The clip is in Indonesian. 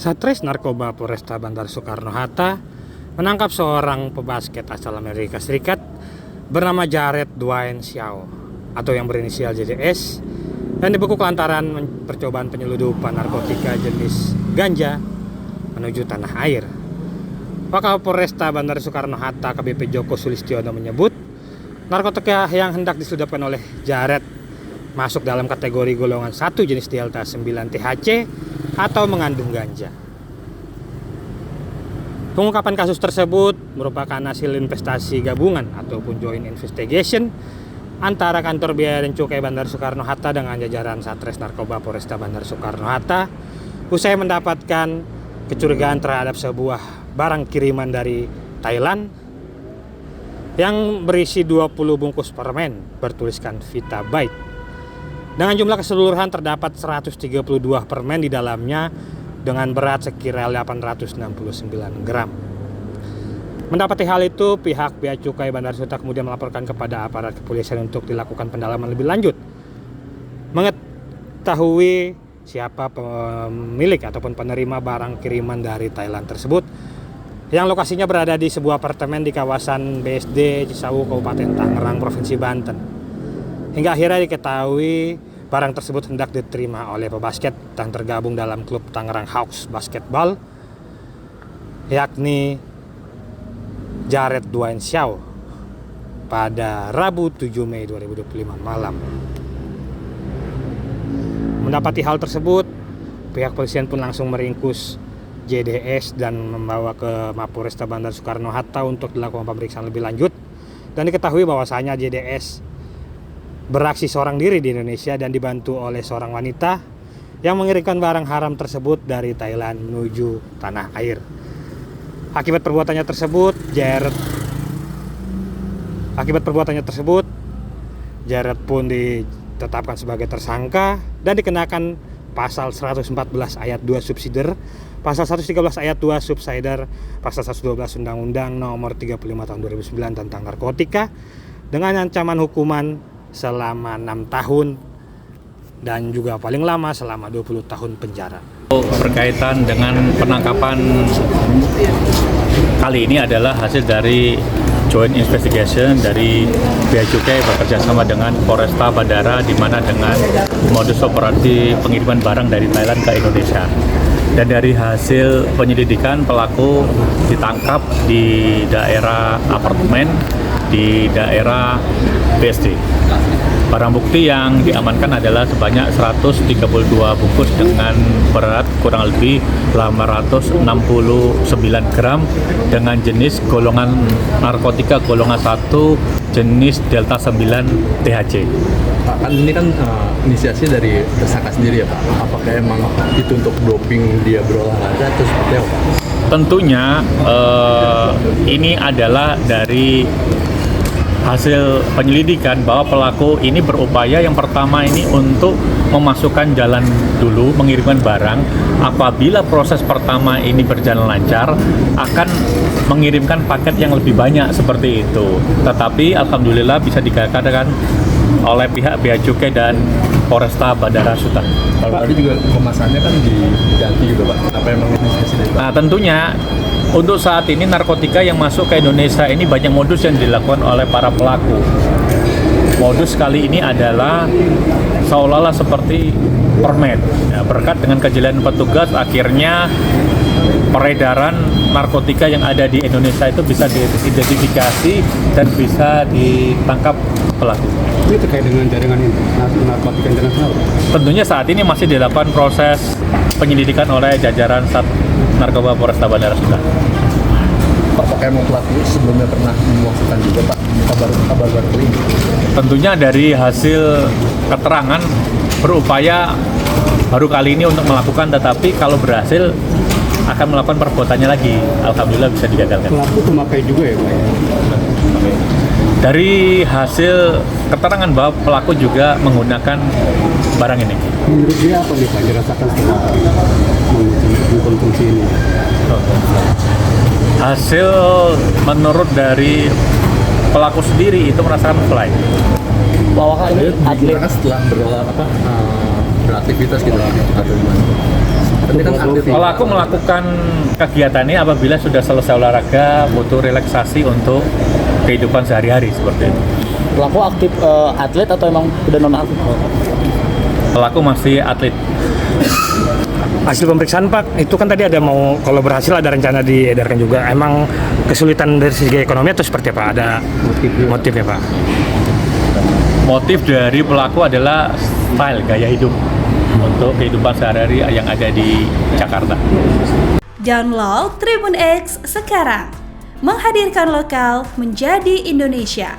Satres Narkoba Polresta Bandar Soekarno-Hatta menangkap seorang pebasket asal Amerika Serikat bernama Jared Dwayne Xiao atau yang berinisial JDS dan dibekuk lantaran percobaan penyeludupan narkotika jenis ganja menuju tanah air. Wakapolresta Bandar Soekarno-Hatta AKBP Joko Sulistiono menyebut narkotika yang hendak diseludupkan oleh Jared masuk dalam kategori golongan 1 jenis Delta 9 THC atau mengandung ganja. Pengungkapan kasus tersebut merupakan hasil investasi gabungan ataupun joint investigation antara Kantor Bea dan Cukai Bandar Soekarno-Hatta dengan jajaran Satres Narkoba Polresta Bandar Soekarno-Hatta usai mendapatkan kecurigaan terhadap sebuah barang kiriman dari Thailand yang berisi 20 bungkus permen bertuliskan Vita Byte. Dengan jumlah keseluruhan terdapat 132 permen di dalamnya dengan berat sekira 869 gram. Mendapati hal itu, pihak Bea Cukai Bandar Suta kemudian melaporkan kepada aparat kepolisian untuk dilakukan pendalaman lebih lanjut. Mengetahui siapa pemilik ataupun penerima barang kiriman dari Thailand tersebut yang lokasinya berada di sebuah apartemen di kawasan BSD Cisawu, Kabupaten Tangerang, Provinsi Banten. Hingga akhirnya diketahui barang tersebut hendak diterima oleh pebasket yang tergabung dalam klub Tangerang Hawks Basketball, yakni Jared Dwayne Xiao pada Rabu 7 Mei 2025 malam. Mendapati hal tersebut, pihak kepolisian pun langsung meringkus JDS dan membawa ke Mapolresta Bandar Soekarno-Hatta untuk dilakukan pemeriksaan lebih lanjut. Dan diketahui bahwasanya JDS beraksi seorang diri di Indonesia dan dibantu oleh seorang wanita yang mengirimkan barang haram tersebut dari Thailand menuju tanah air. Akibat perbuatannya tersebut, Jared pun ditetapkan sebagai tersangka dan dikenakan pasal 114 ayat 2 subsider, pasal 113 ayat 2 subsider, pasal 112 Undang-Undang Nomor 35 Tahun 2009 tentang narkotika dengan ancaman hukuman selama 6 tahun dan juga paling lama selama 20 tahun penjara. Berkaitan dengan penangkapan kali ini adalah hasil dari joint investigation dari Bea Cukai bekerja sama dengan Polresta Bandara, di mana dengan modus operasi pengiriman barang dari Thailand ke Indonesia. Dan dari hasil penyelidikan, pelaku ditangkap di daerah apartemen di daerah BSD. Barang bukti yang diamankan adalah sebanyak 132 bungkus dengan berat kurang lebih 869 gram dengan jenis golongan narkotika golongan 1 jenis Delta 9 THC. Pak, kan ini kan inisiasi dari tersangka sendiri ya Pak. Apakah emang itu untuk doping dia berolahraga atau seperti apa? Tentunya ini adalah dari hasil penyelidikan bahwa pelaku ini berupaya yang pertama ini untuk memasukkan jalan dulu, mengirimkan barang. Apabila proses pertama ini berjalan lancar, akan mengirimkan paket yang lebih banyak seperti itu. Tetapi alhamdulillah bisa dikatakan oleh pihak Bea Cukai dan Polresta Bandara Suta. Kalau tadi juga kemasannya kan diganti juga Pak. Apa emang inisiasi dari Pak? Nah, tentunya untuk saat ini narkotika yang masuk ke Indonesia ini banyak modus yang dilakukan oleh para pelaku. Modus kali ini adalah seolah-olah seperti permen. Ya, berkat dengan kejelian petugas, akhirnya peredaran narkotika yang ada di Indonesia itu bisa diidentifikasi dan bisa ditangkap pelaku. Ini terkait dengan jaringan narkotika internasional? Tentunya saat ini masih dilakukan proses penyelidikan oleh jajaran Narkoba Polresta Bandara Suta. Pak, pakai mau pelaku sebelumnya pernah memasukkan juga Pak kabar baru ini? Tentunya dari hasil keterangan berupaya baru kali ini untuk melakukan, tetapi kalau berhasil akan melakukan perbuatannya lagi. Alhamdulillah bisa digagalkan. Pelaku memakai juga ya Pak? Dari hasil keterangan bahwa pelaku juga menggunakan barang ini. Menurut dia apa nih Pak dirasakan setelah mengkonsumsi ini? Hasil menurut dari pelaku sendiri itu merasakan fly. Bahwa ini atlet setelah beraktivitas gitu atau gimana? Berarti kan aktif. Pelaku melakukan kegiatan ini apabila sudah selesai olahraga, butuh relaksasi untuk kehidupan sehari-hari seperti itu. Pelaku aktif atlet atau emang udah non atlet? Pelaku masih atlet. Hasil pemeriksaan Pak, itu kan tadi ada mau kalau berhasil ada rencana diedarkan juga. Emang kesulitan dari segi ekonomi atau seperti apa? Ada motifnya Pak? Motif dari pelaku adalah style gaya hidup untuk kehidupan sehari-hari yang ada di Jakarta. Download Tribun X sekarang, menghadirkan lokal menjadi Indonesia.